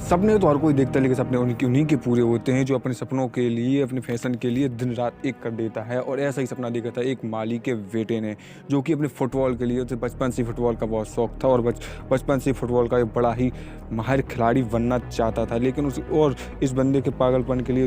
सपने तो हर कोई देखता है, लेकिन सपने उन्हीं के पूरे होते हैं जो अपने सपनों के लिए, अपने फैशन के लिए दिन रात एक कर देता है। और ऐसा ही सपना देखा था एक माली के बेटे ने, जो कि अपने फुटबॉल के लिए, उसे बचपन से फुटबॉल का बहुत शौक था और बचपन से फुटबॉल का एक बड़ा ही माहिर खिलाड़ी बनना चाहता था। लेकिन इस बंदे के पागलपन के लिए,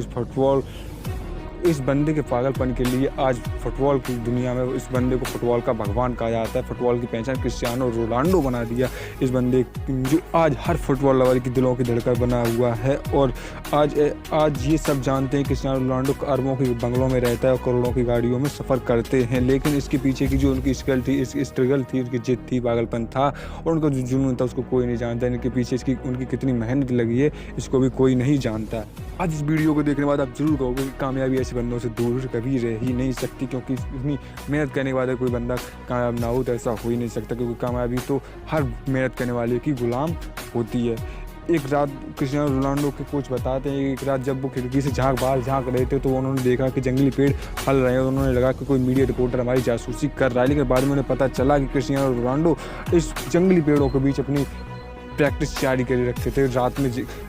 इस बंदे के पागलपन के लिए आज फुटबॉल की दुनिया में इस बंदे को फुटबॉल का भगवान कहा जाता है। फुटबॉल की पहचान क्रिस्टियानो रोनाल्डो बना दिया इस बंदे, जो आज हर फुटबॉल लवर की दिलों की धड़कन बना हुआ है। और आज ये सब जानते हैं क्रिस्टियानो रोनाल्डो अरबों के बंगलों में रहता है और करोड़ों की गाड़ियों में सफ़र करते हैं। लेकिन इसके पीछे की जो उनकी स्ट्रगल थी, उनकी जिद थी, पागलपन था और उनका जो जुनून था, उसको कोई नहीं जानता। इनके पीछे उनकी कितनी मेहनत लगी है, इसको भी कोई नहीं जानता। आज इस वीडियो को देखने के बाद आप जरूर कहोगे कि कामयाबी ऐसे बंदों से दूर कभी रह ही नहीं सकती, क्योंकि इतनी मेहनत करने के बाद कोई बंदा कामयाब ना हो तो ऐसा हो ही नहीं सकता, क्योंकि कामयाबी तो हर मेहनत करने वाले की गुलाम होती है। एक रात क्रिस्टियानो रोनाल्डो के कोच बताते हैं, एक रात जब वो खिड़की से बाहर झाँक रहे थे तो उन्होंने देखा कि जंगली पेड़ हल रहे हैं और उन्होंने लगा कि कोई मीडिया रिपोर्टर हमारी जासूसी कर रहा है। लेकिन बाद में उन्हें पता चला कि क्रिस्टियानो रोनाल्डो इस जंगली पेड़ों के बीच अपनी प्रैक्टिस जारी करे रखते थे।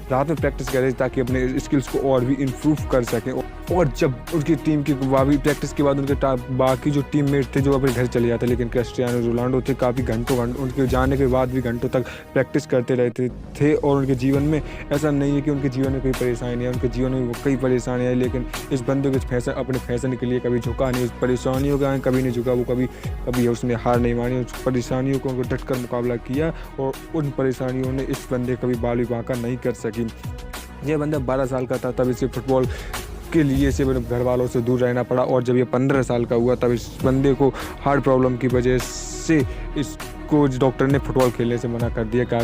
रात में प्रैक्टिस कर रहे थे ताकि अपने स्किल्स को और भी इम्प्रूव कर सकें। और जब उनकी टीम की प्रैक्टिस के बाद उनके बाकी जो टीममेट थे जो अपने घर चले जाते, लेकिन क्रिस्टियानो रोनाल्डो थे काफ़ी घंटों उनके जाने के बाद भी घंटों तक प्रैक्टिस करते रहते थे। और उनके जीवन में ऐसा नहीं है कि उनके जीवन में कोई परेशानी नहीं है, उनके जीवन में कई परेशानियाँ हैं, लेकिन इस बंदे के अपने फैशन के लिए कभी झुका नहीं, उस परेशानियों का कभी नहीं झुका। वो कभी उसने हार नहीं मानी, उस परेशानियों को डट कर मुकाबला किया और उन परेशानियों ने इस बंदे कभी बाल भी बांका नहीं कर सकी। यह बंदा 12 साल का था तब इसे फुटबॉल के लिए इसे घर वालों से दूर रहना पड़ा, और जब ये 15 साल का हुआ तब इस बंदे को हार्ट प्रॉब्लम की वजह से इसको डॉक्टर ने फुटबॉल खेलने से मना कर दिया। कहा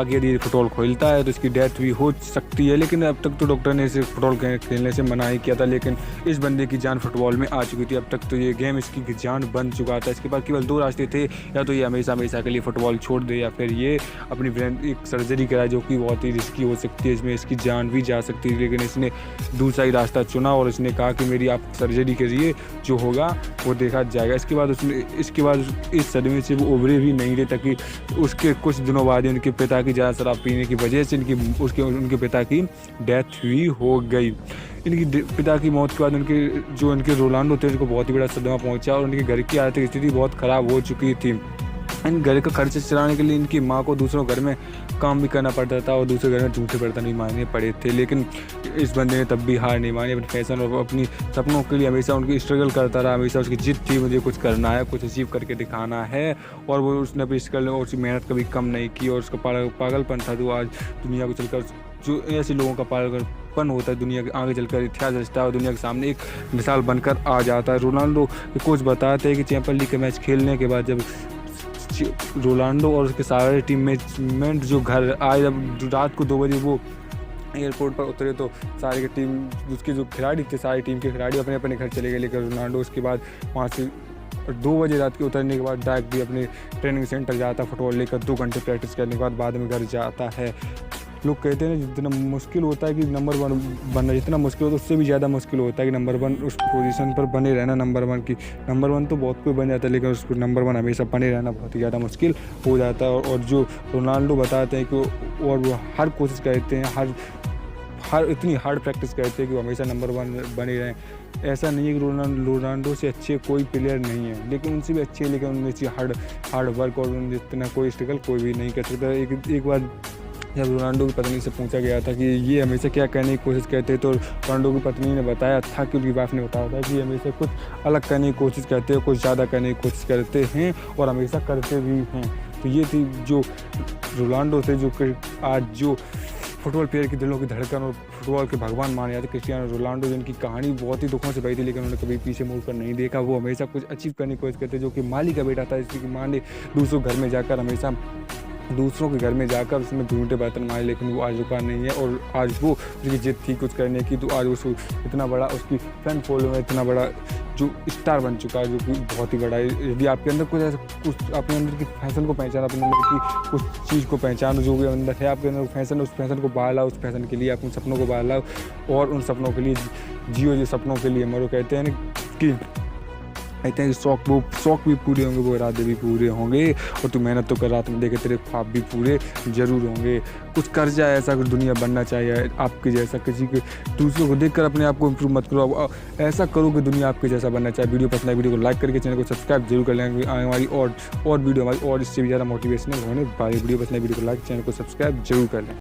कि यदि फुटबॉल खेलता है तो इसकी डेथ भी हो सकती है। लेकिन अब तक तो डॉक्टर ने इसे फुटबॉल खेलने से मना ही किया था, लेकिन इस बंदे की जान फुटबॉल में आ चुकी थी। अब तक तो ये गेम इसकी जान बन चुका था। इसके पास केवल 2 रास्ते थे, या तो ये हमेशा के लिए फुटबॉल छोड़ दे या फिर ये अपनी ब्रेन एक सर्जरी कराए, जो कि बहुत ही रिस्की हो सकती है, इसमें इसकी जान भी जा सकती है। लेकिन इसने दूसरा ही रास्ता चुना और इसने कहा कि मेरी आप सर्जरी करिए, जो होगा वो देखा जाएगा। इसके बाद इस सदमे से वो उभरे भी नहीं रहे, ताकि उसके कुछ दिनों बाद उनके पिता की ज़्यादा शराब पीने की वजह से उनके पिता की डेथ हुई हो गई। इनकी पिता की मौत के बाद उनके रोनाल्डो थे, उनको बहुत ही बड़ा सदमा पहुंचा और उनके घर की आर्थिक स्थिति बहुत ख़राब हो चुकी थी। इन घर का खर्च चलाने के लिए इनकी माँ को दूसरों घर में काम भी करना पड़ता था और दूसरे घर में जूठे बर्तन भी मांगने पड़े थे। लेकिन इस बंदे ने तब भी हार नहीं मानी, अपने फैशन और अपनी सपनों के लिए हमेशा उनकी स्ट्रगल करता रहा। हमेशा उसकी जिद थी, मुझे कुछ करना है, कुछ अचीव करके दिखाना है, और वो उसने अपनी स्ट्रगल और उसकी मेहनत कभी कम नहीं की। और उसका पागलपन था जो आज दुनिया को चलकर, जो ऐसे लोगों का पागलपन होता है दुनिया के आगे चलकर इतिहास रचता है और दुनिया के सामने एक मिसाल बनकर आ जाता है। रोनाल्डो के कोच बताते हैं कि चैंपियंस लीग के मैच खेलने के बाद जब रोनाल्डो और उसके सारे टीममेट जो घर आए, जब रात को 2 बजे वो एयरपोर्ट पर उतरे तो सारे के टीम उसके जो खिलाड़ी थे, सारी टीम के खिलाड़ी अपने अपने घर चले गए। लेकिन रोनाल्डो उसके बाद वहाँ से 2 बजे रात के उतरने के बाद डायरेक्ट भी अपने ट्रेनिंग सेंटर जाता, फुटबॉल लेकर 2 घंटे प्रैक्टिस करने के बाद में घर जाता है। लोग कहते हैं जितना मुश्किल होता है कि नंबर 1 बनना, जितना मुश्किल होता है उससे भी ज़्यादा मुश्किल होता है कि नंबर 1 उस पोजीशन पर बने रहना। नंबर 1 तो बहुत कोई बन जाता है, लेकिन उस पर नंबर 1 हमेशा बने रहना बहुत ही ज़्यादा मुश्किल हो जाता है। और जो रोनाल्डो बताते हैं कि और वो हर कोशिश करते हैं, हर इतनी हार्ड प्रैक्टिस करते हैं कि वो हमेशा नंबर 1 बने रहें। ऐसा नहीं है कि रोनाल्डो से अच्छे कोई प्लेयर नहीं है, लेकिन उनसे भी अच्छे, लेकिन उनमें हार्ड वर्क और जितना कोई स्ट्रगल कोई भी नहीं कर सकता। एक बार जब रोनाल्डो की पत्नी से पूछा गया था कि ये हमेशा क्या करने की कोशिश करते हैं, तो रोनाल्डो की पत्नी ने बताया था कि उनकी वाइफ ने बताया था कि हमेशा कुछ अलग करने की कोशिश करते हैं, कुछ ज़्यादा करने की कोशिश करते हैं और हमेशा करते भी हैं। तो ये थी जो रोनाल्डो थे, जो आज जो फुटबॉल प्लेयर की दिलों की धड़कन और फुटबॉल के भगवान माने जाते क्रिस्टियानो रोनाल्डो, जिनकी कहानी बहुत ही दुखों से भरी थी, लेकिन उन्होंने कभी पीछे मुड़कर नहीं देखा। वो हमेशा कुछ अचीव करने की कोशिश करते, जो कि माली का बेटा था, जिसकी माँ ने दूसरों घर में जाकर उसमें ढूंढते बर्तन मारे, लेकिन वो आज रुका नहीं है। और आज वो उसकी जिद थी कुछ करने की, तो आज वो इतना बड़ा, उसकी फैन फॉलोइंग में इतना बड़ा जो स्टार बन चुका है, जो कि बहुत ही बड़ा है। यदि आपके अंदर कुछ अपने अंदर की फैशन को पहचान, अपने अंदर की कुछ चीज़ को पहचान, जो भी अंदर है आपके अंदर फैशन, उस फैशन को बाहर लाओ, उस फैशन के लिए अपने सपनों को बाहर लाओ और उन सपनों के लिए जियो, जो सपनों के लिए मरो। कहते हैं कि कहते हैं कि शौक भी पूरे होंगे, वो इरादे भी पूरे होंगे, और तू मेहनत तो कर रहा, तुम देखे तेरे ख्वाब भी पूरे ज़रूर होंगे। कुछ कर जाए ऐसा, कुछ दुनिया बनना चाहिए आपके जैसा, किसी के दूसरों को देखकर अपने आप को इम्प्रूव मत करो, ऐसा करो कि दुनिया आपके जैसा बनना चाहिए। वीडियो पसंद आए वीडियो को लाइक करके चैनल को सब्सक्राइब जरूर कर लेंगे। हमारी और वीडियो हमारी और इससे भी ज़्यादा मोटिवेशनल होने वाली वीडियो पसंद आए वीडियो को लाइक, चैनल को सब्सक्राइब जरूर कर लें।